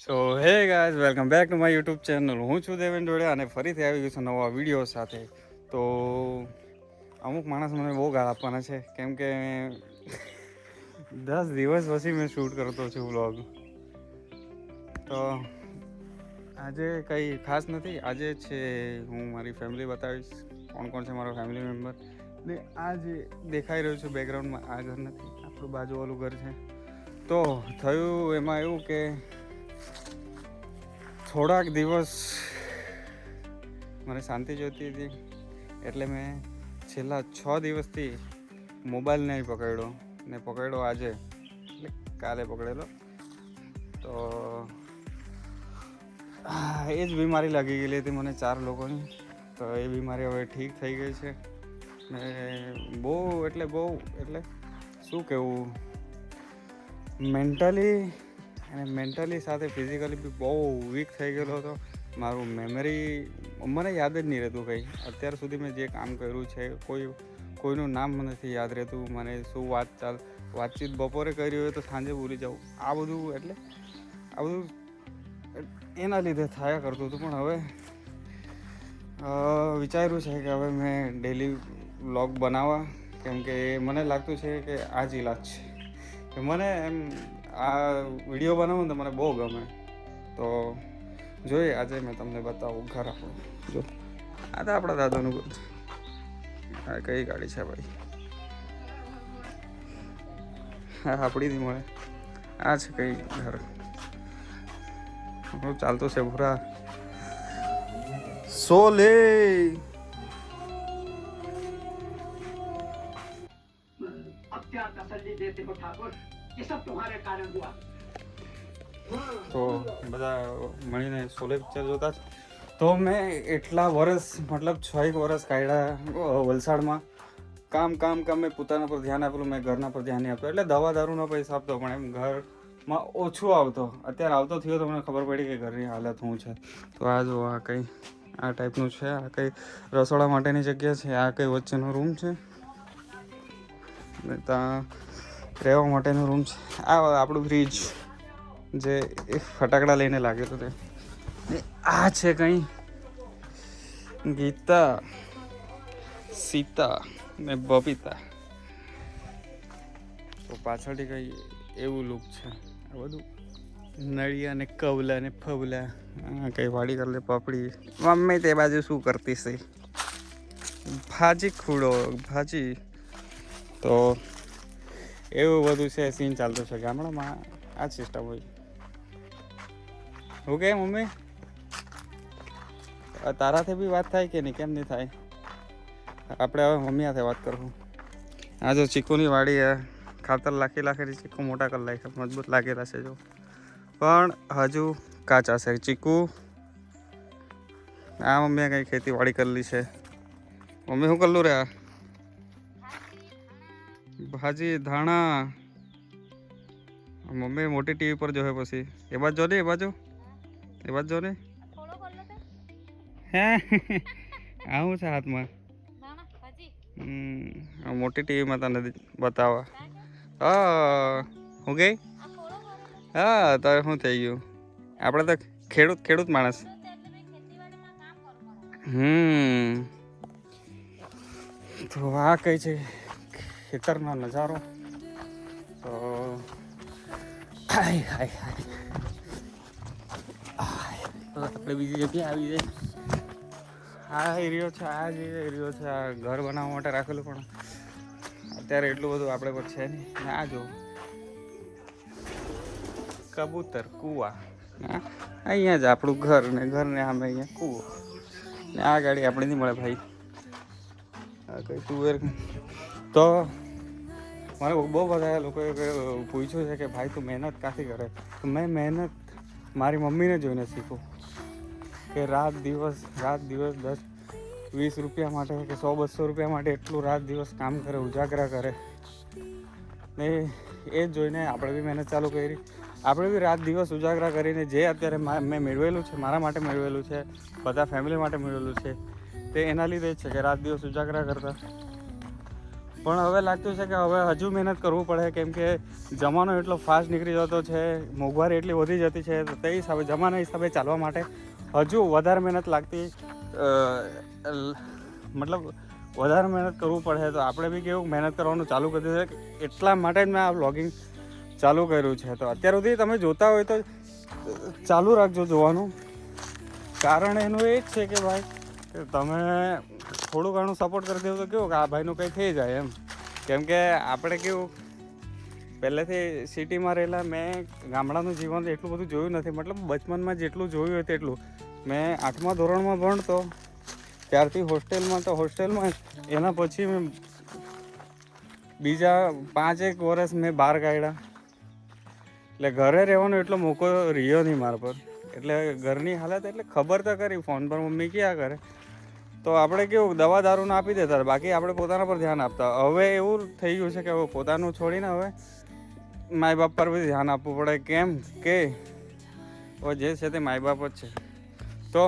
So hey guys, welcome back to my YouTube channel. હું છું દેવેન ડોડિયા અને ફરીથી આવી ગયો છું નવા વિડીયો સાથે. તો અમુક માણસ મને બહુ ગાળ આપવાના છે, કેમ કે 10 દિવસ પછી મેં શૂટ કરતો છું વ્લોગ. તો આજે કંઈ ખાસ નથી. આજે છે હું મારી ફેમિલી બતાવીશ, કોણ કોણ છે મારો ફેમિલી મેમ્બર. ને આ જે દેખાઈ રહ્યું છે બેકગ્રાઉન્ડમાં, આ ઘર નથી, આપણું બાજુવાળું ઘર છે. તો થયું એમાં એવું કે થોડાક દિવસ મને શાંતિ જોઈતી હતી, એટલે મેં છેલ્લા 6 દિવસથી મોબાઈલ નહીં પકડ્યો, ને પકડ્યો આજે, એટલે કાલે પકડેલો. તો એ જ બીમારી લાગી ગયેલી હતી મને 4 લોકોની. તો એ બીમારી હવે ઠીક થઈ ગઈ છે. ને બહુ એટલે શું કહેવું, મેન્ટલી સાથે ફિઝિકલી બી બહુ વીક થઈ ગયેલો હતો. મારું મેમરી મને યાદ જ નહીં રહેતું કંઈ. અત્યાર સુધી મેં જે કામ કર્યું છે, કોઈનું નામ મને નથી યાદ રહેતું. મને શું વાતચીત બપોરે કરી હોય તો સાંજે ભૂલી જાઉં. આ બધું એના લીધે થયા કરતું હતું. પણ હવે વિચાર્યું છે કે હવે મેં ડેલી વ્લોગ બનાવવા, કેમ કે મને લાગતું છે કે આ જ ઈલાજ છે કે મને એમ આ વિડીયો બનાવું ને તો મને બહુ ગમે. તો જોઈએ આજે મેં તમને બતાવું ઘર આપણું. જો આ તો આપણા દાદાનું ઘર. આ કઈ ગાડી છે ભાઈ? હા, આપણી નહીં મળે. આ છે કઈ ઘર? ચાલતું છે પૂરા સોલે. તો બધા મળીને શોલે પિક્ચર જોતા જ. તો મેં એટલા વર્ષ, મતલબ 6 વર્ષ કાઢ્યા વલસાડમાં. કામ મેં પોતાના પર ધ્યાન આપેલું, મેં ઘરના પર ધ્યાન નહીં આપતો. એટલે દવા દારૂનો પૈસા આપતો, પણ એમ ઘરમાં ઓછું આવતો. અત્યારે આવતો થયો તો મને ખબર પડી કે ઘરની હાલત શું છે. તો આ જો આ કંઈ આ ટાઈપનું છે. આ કંઈ રસોડા માટેની જગ્યા છે. આ કંઈ વચ્ચેનો રૂમ છે, ને ત્યાં રહેવા માટેનો રૂમ છે. આ આપણું ફ્રીજ જે ફટાકડા લઈને લાગેલું તે. આ છે કંઈ ગીતા, સીતા ને બબીતા. તો પાછળથી કંઈ એવું લુક છે. આ બધું નળિયા ને કવલા ને ફવલા. કંઈ વાડી કરી લે પાપડી. મમ્મી તે બાજુ શું કરતી છે? ભાજી ખૂડો ભાજી. તો એવું બધું છે, સીન ચાલતું છે ગામડામાં. આ સિસ્ટમ હોય. હું કે મમ્મી તારાથી બી વાત થાય કે નહીં? કેમ નહીં થાય? આપણે હવે મમ્મી સાથે વાત કરું. આ જો ચીકુની વાડી, ખાતર લાખેલી ચીકુ મોટા કરી નાખ્યા, મજબૂત લાગેલા છે જો, પણ હજુ કાચા છે ચીકુ. આ મમ્મીએ કંઈ ખેતીવાડી કરેલી છે. મમ્મી શું કરલું રે? ભાજી ધાણા. મમ્મી મોટી ટીવી પર જોવે, પછી એ બાજુ જો ને, એ બાજુ જો ને. હે આવું છે હાથમાં? મોટી ટીવીમાં તને બતાવવા. હું ગઈ? હા, તો શું થઈ ગયું? આપણે તો ખેડૂત માણસ. તો આ કઈ છે ખેતરનો નજારો. તો આપણે બીજી જગ્યાએ આવી જાય. આ એરિયો છે, આ જે એરિયો છે, આ ઘર બનાવવા માટે રાખેલું, પણ અત્યારે એટલું બધું આપણે પર છે નહીં. આ જો કબૂતર, કૂવા. અહીંયા જ આપણું ઘર, ને ઘરને સામે અહીંયા કૂવો. ને આ ગાડી આપણે નહીં મળે ભાઈ. આ કંઈ તુવેર. તો મને બહુ બધા લોકોએ પૂછ્યું છે કે ભાઈ તું મહેનત ક્યાંથી કરે? તો મેં મહેનત મારી મમ્મીને જોઈને શીખું કે રાત દિવસ 10-20 રૂપિયા માટે કે 100-200 રૂપિયા માટે એટલું રાત દિવસ કામ કરે, ઉજાગરા કરે. ને એ જ જોઈને આપણે બી મહેનત ચાલુ કરી. આપણે બી રાત દિવસ ઉજાગરા કરીને જે અત્યારે મેં મેળવેલું છે, મારા માટે મેળવેલું છે, બધા ફેમિલી માટે મેળવેલું છે, તે એના લીધે જ છે કે રાત દિવસ ઉજાગરા કરતા. પણ હવે લાગતું છે કે હવે હજુ મહેનત કરવું પડે, કેમ કે જમાનો એટલો ફાસ્ટ નીકળી જતો છે, મોંઘવારી એટલી વધી જતી છે, તો તે હિસાબે જમાના હિસાબે ચાલવા માટે હજુ વધારે મહેનત લાગતી, મતલબ વધારે મહેનત કરવું પડે. તો આપણે બી કેવું મહેનત કરવાનું ચાલુ કરી દીધું છે, એટલા માટે જ મેં આ વ્લોગિંગ ચાલુ કર્યું છે. તો અત્યાર સુધી તમે જોતા હોય તો ચાલુ રાખજો જોવાનું. કારણ એનું એ જ છે કે ભાઈ તમે થોડું ઘણું સપોર્ટ કરી દેવું તો કેવું કે આ ભાઈનું કંઈ થઈ જાય એમ. કેમ કે આપણે કેવું પહેલેથી સિટીમાં રહેલા, મેં ગામડાનું જીવન એટલું બધું જોયું નથી, મતલબ બચપનમાં જેટલું જોયું હોય તેટલું. મેં 8મા ધોરણમાં ભણતો ત્યારથી હોસ્ટેલમાં, તો હોસ્ટેલમાં એના પછી મેં બીજા 5-1 વર્ષ મેં બહાર કાઢ્યા. એટલે ઘરે રહેવાનો એટલો મોકો રહ્યો નહીં મારા પર. એટલે ઘરની હાલત એટલે ખબર તો કરી, ફોન પર મમ્મી ક્યાં કરે, તો આપણે કેવું દવા દારૂને આપી દેતા, બાકી આપણે પોતાના પર ધ્યાન આપતા. હવે એવું થઈ ગયું છે કે હવે પોતાનું છોડીને હવે માય બાપ પર બી ધ્યાન આપવું પડે. કેમ કે હવે જે છે તે માય બાપ જ છે. તો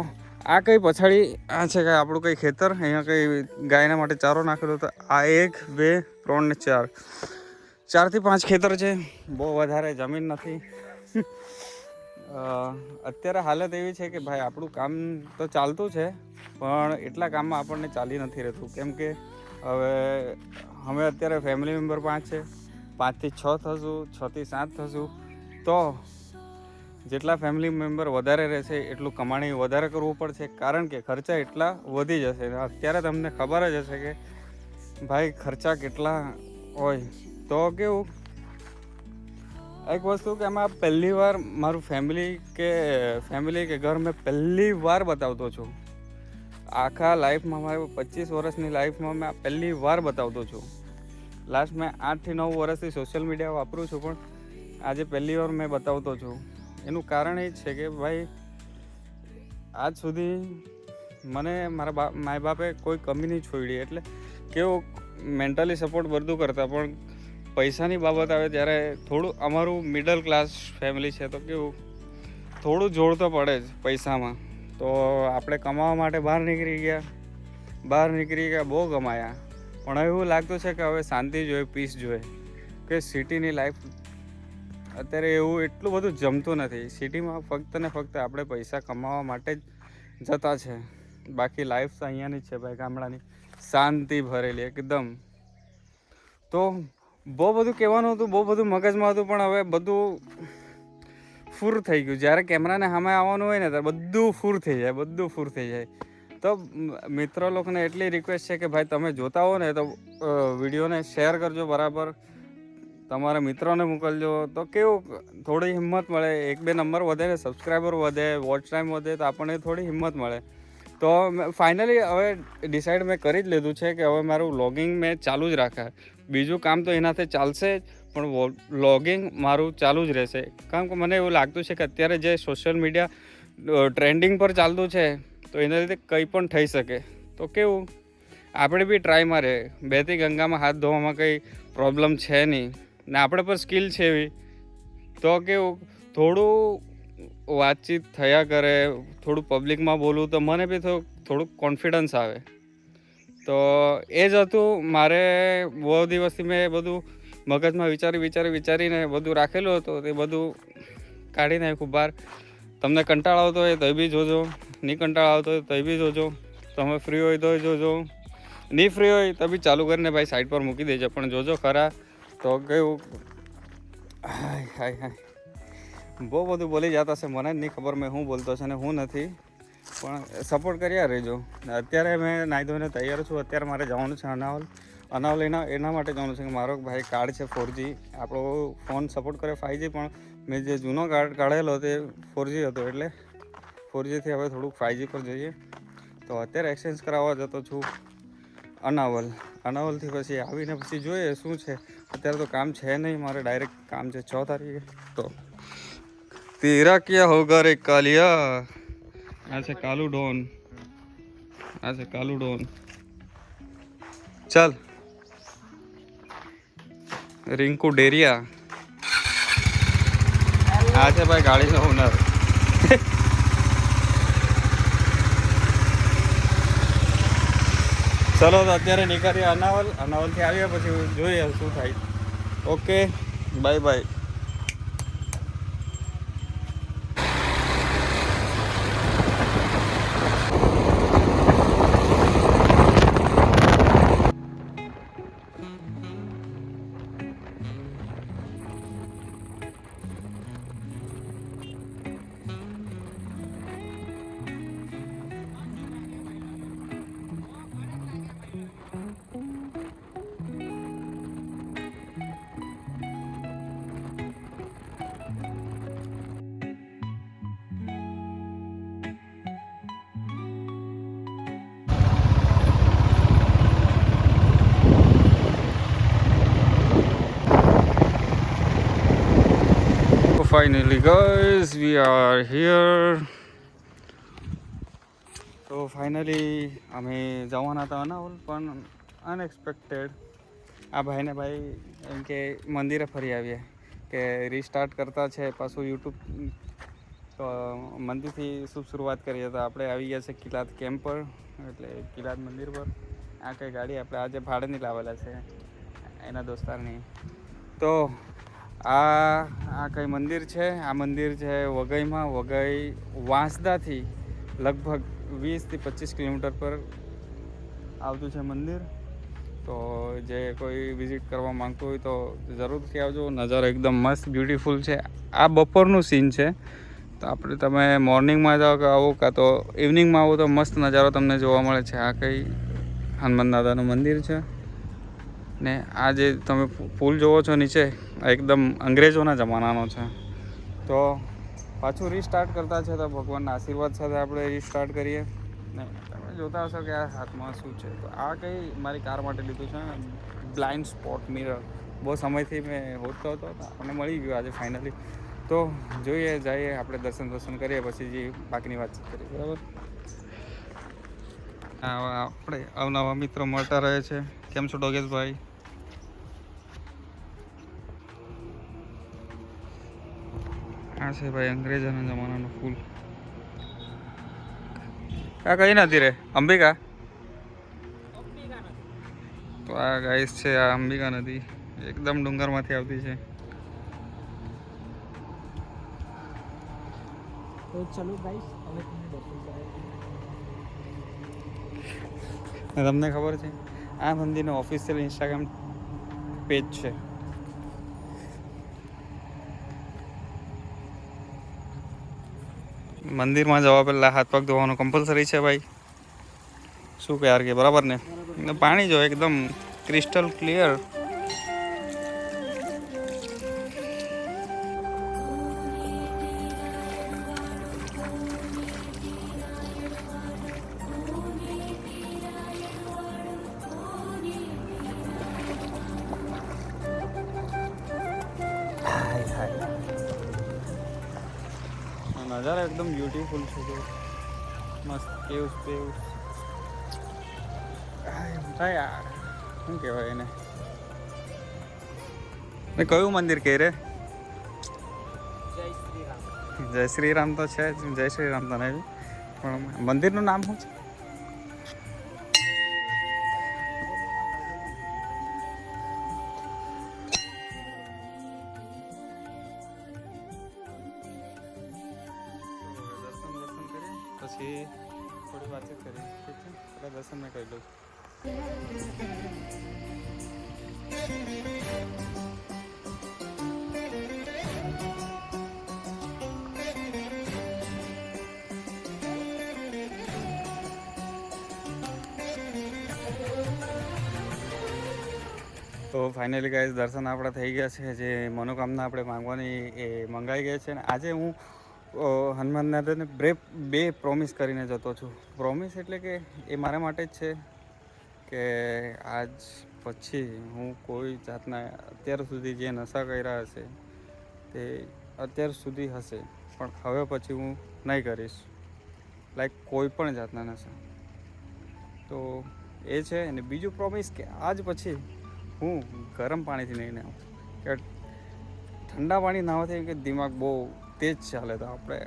આ કંઈ પછાડી આ છે કે આપણું કંઈ ખેતર, અહીંયા કંઈ ગાયના માટે ચારો નાખેલો હતો. આ 1, 2, 3 ને 4 થી 5 ખેતર છે. બહુ વધારે જમીન નથી. અત્યારે હાલત એવી છે કે ભાઈ આપણું કામ તો ચાલતું છે, પણ એટલા કામમાં આપણને ચાલી નથી રહેતું. કેમ કે હવે અમે અત્યારે ફેમિલી મેમ્બર 5 છે, 5 થી 6 થશું, 6 થી 7 થશું. તો જેટલા ફેમિલી મેમ્બર વધારે રહેશે એટલું કમાણી વધારે કરવું પડશે, કારણ કે ખર્ચા એટલા વધી જશે. અત્યારે તમને ખબર જ હશે કે ભાઈ ખર્ચા કેટલા હોય. તો કેવું એક વસ્તુ કે આમાં પહેલી વાર મારું ફેમિલી કે ઘર મેં પહેલી વાર બતાવતો છું. આખા લાઈફમાં, મારી 25 વર્ષની લાઈફમાં મેં પહેલી વાર બતાવતો છું. લાસ્ટ મેં 8 થી 9 વર્ષથી સોશિયલ મીડિયા વાપરું છું, પણ આજે પહેલી વાર મેં બતાવતો છું. એનું કારણ એ જ છે કે ભાઈ આજ સુધી મને મારા માય બાપે કોઈ કમી નહીં છોડી. એટલે કેવું મેન્ટલી સપોર્ટ બધું કરતા, પણ પૈસાની બાબત આવે ત્યારે થોડું, અમારું મિડલ ક્લાસ ફેમિલી છે, તો કેવું થોડું જોડ તો પડે જ પૈસામાં. તો આપણે કમાવા માટે બહાર નીકળી ગયા, બહુ કમાયા, પણ એવું લાગતું છે કે હવે શાંતિ જોઈએ, પીસ જોઈએ. કે સિટીની લાઈફ અત્યારે એવું એટલું બધું જમતું નથી. સિટીમાં ફક્ત ને ફક્ત આપણે પૈસા કમાવા માટે જ જતા છે, બાકી લાઈફ તો અહીંયાની જ છે ભાઈ, ગામડાની શાંતિ ભરેલી એકદમ. તો બહુ બધું કહેવાનું હતું, બહુ બધું મગજમાં હતું, પણ હવે બધું ફૂર થઈ ગયું. જ્યારે કેમેરાને સામે આવવાનું હોય ને ત્યારે બધું ફૂર થઈ જાય. તો મિત્રો લોકોને એટલી રિક્વેસ્ટ છે કે ભાઈ તમે જોતા હો ને તો વિડીયોને શેર કરજો બરાબર, તમારા મિત્રોને મોકલજો. તો કેવું થોડી હિંમત મળે, 1-2 નંબર વધે ને સબસ્ક્રાઈબર વધે, વોચ ટાઈમ વધે, તો આપણને થોડી હિંમત મળે. તો ફાઇનલી હવે ડિસાઈડ મેં કરી જ લીધું છે કે હવે મારું વ્લોગિંગ મેં ચાલુ જ રાખા. બીજું કામ તો એનાથી ચાલશે જ, પણ વ્લોગિંગ મારું ચાલુ જ રહેશે. કારણ કે મને એવું લાગતું છે કે અત્યારે જે સોશિયલ મીડિયા ટ્રેન્ડિંગ પર ચાલતું છે, તો એના લીધે કંઈ પણ થઈ શકે. તો કેવું આપણે બી ટ્રાયમાં રહે. 2 થી ગંગામાં હાથ ધોવામાં કંઈ પ્રોબ્લેમ છે નહીં, ને આપણે પર સ્કિલ છે એવી. તો કેવું થોડું વાતચીત થયા કરે, થોડું પબ્લિકમાં બોલું તો મને બી થોડુંક કોન્ફિડન્સ આવે. તો એ જ હતું મારે. બહુ દિવસથી મેં બધું મગજમાં વિચારીને બધું રાખેલું હતું, તે બધું કાઢી નાખ્યું બહાર. તમને કંટાળો આવતો હોય તો બી જોજો, નહીં કંટાળો આવતો હોય તો બી જોજો, તમે ફ્રી હોય તો જોજો, નહીં ફ્રી હોય તો બી ચાલુ કરીને ભાઈ સાઈડ પર મૂકી દેજો, પણ જોજો ખરા. તો કેવું હાય બહુ બધું બોલી જતા છે, મને જ નહીં ખબર મેં શું બોલતો છે ને હું નથી, પણ સપોર્ટ કર્યા રહેજો. અત્યારે મેં નાહી ધોઈને તૈયાર છું. અત્યારે મારે જવાનું છે અનાવલ એના માટે જવાનું છે કે મારો ભાઈ કાર્ડ છે 4G. આપણો ફોન સપોર્ટ કરે 5G, પણ મેં જે જૂનો કાર્ડ કાઢેલો તે 4G હતો, એટલે 4Gથી હવે થોડુંક 5G પર જઈએ. તો અત્યારે એક્સચેન્જ કરાવવા જતો છું અનાવલથી પછી આવીને પછી જોઈએ શું છે. અત્યારે તો કામ છે નહીં મારે, ડાયરેક્ટ કામ છે 6 તારીખે. તો તેરા ક્યાં હોગા રે કાલિયા. આ છે કાલુ ડોન, ચાલ રિંકુ ડેરિયા. આ છે ભાઈ ગાડીનો ઓનર. ચલો તો અત્યારે નીકળીએ અનાવલથી આવીએ પછી જોઈએ શું થાય. Okay, bye bye. Finally guys, we are here. તો ફાઇનલી અમે જવાના હતા અનાવલ, પણ અનએક્સપેક્ટેડ આ ભાઈને ભાઈ એમ કે મંદિરે ફરી આવ્યા કે રીસ્ટાર્ટ કરતા છે પાછું યુટ્યુબ મંદિરથી શુભ શરૂઆત કરીએ. તો આપણે આવી ગયા છે કિલાદ કેમ્પ પર, એટલે કિલાદ મંદિર પર. આ કઈ ગાડી આપણે આજે ભાડેની લાવેલા છે એના દોસ્તારની. તો આ કઈ મંદિર છે? આ મંદિર છે વઘઈમાં. વઘઈ વાંસદાથી લગભગ 20 થી 25 કિલોમીટર પર આવતું છે મંદિર. તો જે કોઈ વિઝિટ કરવા માંગતું હોય તો જરૂરથી આવજો. નજારો એકદમ મસ્ત બ્યુટીફુલ છે. આ બપોરનું સીન છે. તો આપણે તમે મોર્નિંગમાં જાઓ કે આવો કાં તો ઇવનિંગમાં આવો તો મસ્ત નજારો તમને જોવા મળે છે. આ કંઈ હનુમાન દાદાનું મંદિર છે ને આ જે તમે પુલ જોવો છો નીચે, આ એકદમ અંગ્રેજોના જમાનાનો છે. તો પાછું રીસ્ટાર્ટ કરતા છે, તો ભગવાનના આશીર્વાદ સાથે આપણે રીસ્ટાર્ટ કરીએ. ને તમે જોતા હશો કે આ હાથમાં શું છે. તો આ કંઈ મારી કાર માટે લીધું છે બ્લાઇન્ડ સ્પોટ મિરર. બહુ સમયથી મેં હોતો હતો, આપણને મળી ગયું આજે ફાઇનલી. તો જોઈએ, જઈએ આપણે દર્શન કરીએ, પછી જે બાકીની વાતચીત કરીએ. બરાબર. આપણે અવનવા મિત્રો મળતા રહે છે. કેમ છો ડોગેશભાઈ? આ છે ભાઈ અંગ્રેજોના જમાનાનું ફૂલ. આ કઈ નથી રે, અંબિકા. તો આ ગાઈસ છે, આ અંબિકા નદી એકદમ ડુંગરમાંથી આવતી છે. તો ચલો ગાઈસ, હવે તમને ખબર છે આ મંદિરનો ઓફિશિયલ ઇન્સ્ટાગ્રામ પેજ છે. મંદિરમાં જવા પહેલાં હાથ પગ ધોવાનું કમ્પલસરી છે ભાઈ. શું કે યાર કે બરાબર ને? પાણી જો એકદમ ક્રિસ્ટલ ક્લિયર. નજારા એકદમ બ્યુટીફુલ છે. જો મસ્ત કેવ્સ યાર, શું કહેવાય એને? કયું મંદિર કહે રે? જય શ્રી રામ તો છે જ, જય શ્રી રામ તો નહીં, પણ મંદિરનું નામ શું છે? પછી થોડી વાતચીત કરીએ. ઠીક છે, એટલે દર્શન મેં કરી લઉં. તો ફાઇનલી ગાઈસ દર્શન આપણા થઈ ગયા છે. જે મનોકામના આપણે માંગવાની એ મંગાઈ ગઈ છે. ને આજે હું હનુમાન દાદાને બે પ્રોમિસ કરીને જતો છું. પ્રોમિસ એટલે કે એ મારા માટે જ છે કે આજ પછી હું કોઈ જાતના અત્યાર સુધી જે નશા કર્યા હશે તે અત્યાર સુધી હશે, પણ હવે પછી હું નહીં કરીશ. લાઈક કોઈ પણ જાતના નશા. તો એ છે. અને બીજું પ્રોમિસ કે આજ પછી હું ગરમ પાણીથી નહીં નાહું, કે ઠંડા પાણી નાહવાથી કે દિમાગ બહુ તેજ ચાલે. તો આપણે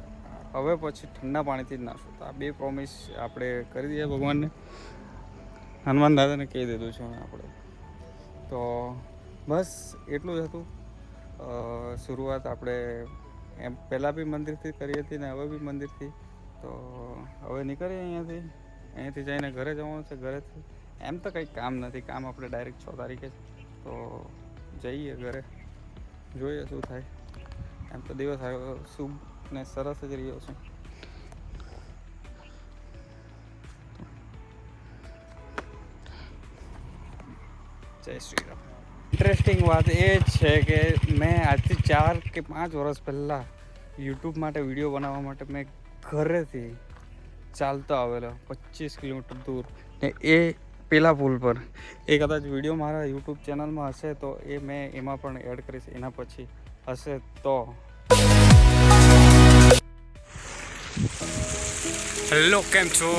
હવે પછી ઠંડા પાણીથી જ નાશું. તો આ બે પ્રોમિસ આપણે કરી દઈએ ભગવાનને. હનુમાન દાદાને કહી દીધું છે આપણે. તો બસ એટલું જ હતું. શરૂઆત આપણે એમ પહેલાં બી મંદિરથી કરી હતી ને હવે બી મંદિરથી. તો હવે નીકળીએ અહીંયાથી જઈને ઘરે જવાનું છે. ઘરેથી એમ તો કંઈ કામ નથી, કામ આપણે ડાયરેક્ટ 6 તારીખે જ. તો જઈએ ઘરે, જોઈએ શું થાય. એમ તો દિવસ આવ્યો શુભ ને સરસ જ રહ્યો છે. જય શ્રી રામ. ઇન્ટરેસ્ટિંગ વાત એ છે કે મેં આજથી 4 કે 5 વર્ષ પહેલાં યુટ્યુબ માટે વિડીયો બનાવવા માટે મેં ઘરેથી ચાલતો આવેલો 25 કિલોમીટર દૂર, ને એ પેલા પુલ પર. એ કદાચ વિડીયો મારા યુટ્યુબ ચેનલમાં હશે તો એ મેં એમાં પણ એડ કરીશ, એના પછી હશે તો. હેલો, કેમ છો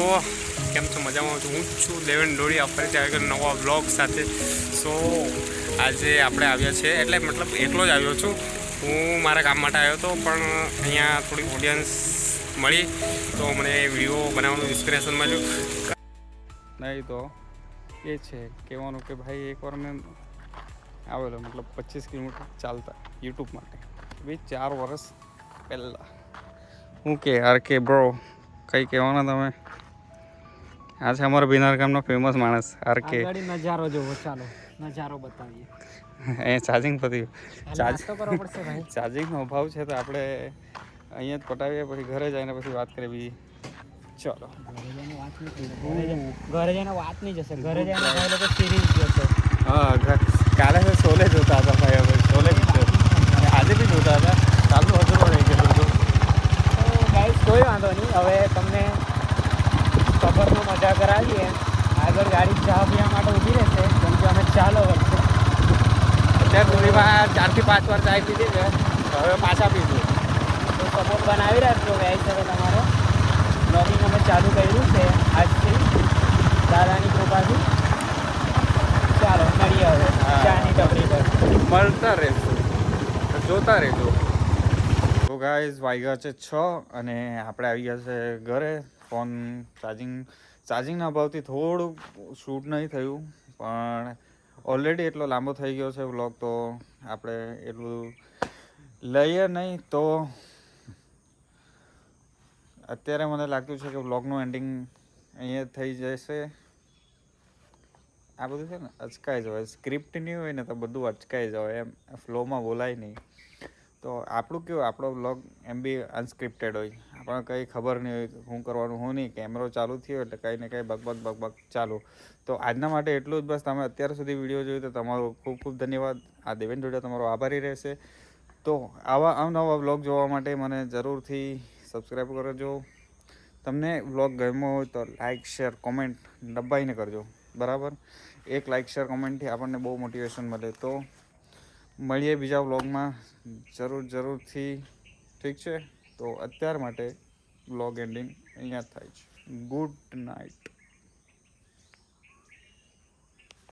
મજામાં? હું છું દેવેન ડોડિયા, ફરીથી આવી ગયો નવા બ્લોગ સાથે. સો આજે આપણે આવ્યા છે, એટલે મતલબ એકલો જ આવ્યો છું. હું મારા કામ માટે આવ્યો હતો, પણ અહીંયા થોડી ઓડિયન્સ મળી તો મને વિડીયો બનાવવાનું ઇન્સ્પિરેશન મળ્યું. નહીં તો એ છે કહેવાનું કે ભાઈ એકવાર મેં આવેલો, મતલબ 25 કિલોમીટર ચાલતા યુટ્યુબ માટે, બી 4 વર્ષ પહેલાં. હું કે આર કે બ્રો, કંઈ કહેવાના તમે? આ છે અમારા બિનાર ગામનો ફેમસ માણસ આર કે. નજારો જોવો, ચાલો નજારો બતાવીએ. અહીંયા ચાર્જિંગ પતી ગયું. તો કરવો પડશે ભાઈ. ચાર્જિંગનો અભાવ છે તો આપણે અહીંયા જ પટાવીએ, પછી ઘરે જઈને પછી વાત કરીએ બીજી. ચલો, ઘરે જઈને વાત નહીં જશે, ઘરે જઈને ભાઈ લોકો સિરીઝ જોશે. હા, કાલે છે શોલે જોતા હતા ભાઈ, હવે શોલે આજે બી જોતા હતા. ચાલુ અધૂરો રહી ગયો બધું. તો ગાઈસ કોઈ વાંધો નહીં, હવે તમને સફરનો મજા કરાવીએ. આગળ ગાડી ચા પીવા માટે ઊભી રહેશે, કેમ કે અમે ચાલો વળશે. અત્યાર સુધીમાં 4 થી 5 વાર ચાય પીધી છે, હવે પાછા પીધું. તો સપોર્ટ બનાવી રાખજો ગાઈસ. હવે તમારો બ્લોગિંગ અમે ચાલુ કર્યું છે આજથી, દાદાની કૃપાથી. ચાલો મળીએ હવે ચાની ટપરી પર. મળતા રહેશું, જોતા રહેજો. તો ગાઈઝ વાગ્યા છે 6 અને આપણે આવી ગયા છે ઘરે. ફોન ચાર્જિંગના અભાવથી થોડું શૂટ નહીં થયું, પણ ઓલરેડી એટલો લાંબો થઈ ગયો છે વ્લોગ, તો આપણે એટલું લઈએ નહીં. તો અત્યારે મને લાગતું છે કે વ્લોગનું એન્ડિંગ અહીંયા થઈ જશે. આ બધું છે ને અચકાઈ જવાય, સ્ક્રિપ્ટ નહીં હોય ને તો બધું અચકાઈ જવાય, એમ ફ્લોમાં બોલાય નહીં. તો આપણું કેવું, આપણો વ્લોગ એમ બી અનસ્ક્રિપ્ટેડ હોય, આપણને કંઈ ખબર નહીં હોય શું કરવાનું શું નહીં. કેમેરો ચાલુ થયો એટલે કંઈ ને કંઈ બકબક ચાલુ. તો આજના માટે એટલું જ. બસ તમે અત્યાર સુધી વિડીયો જોયું તો તમારો ખૂબ ખૂબ ધન્યવાદ. આ દેવેન ડોડિયા તમારો આભારી રહેશે. તો આવા અવનવા વ્લોગ જોવા માટે મને જરૂરથી સબસ્ક્રાઈબ કરજો. તમને વ્લોગ ગમ્યો હોય તો લાઇક શેર કોમેન્ટ દબાઈને કરજો, બરાબર? એક લાઇક શેર કોમેન્ટથી આપણને બહુ મોટિવેશન મળે. તો મળીએ બીજા વ્લોગમાં જરૂરથી, ઠીક છે? તો અત્યાર માટે વ્લોગ એન્ડિંગ અહીંયા થાય છે. Good night.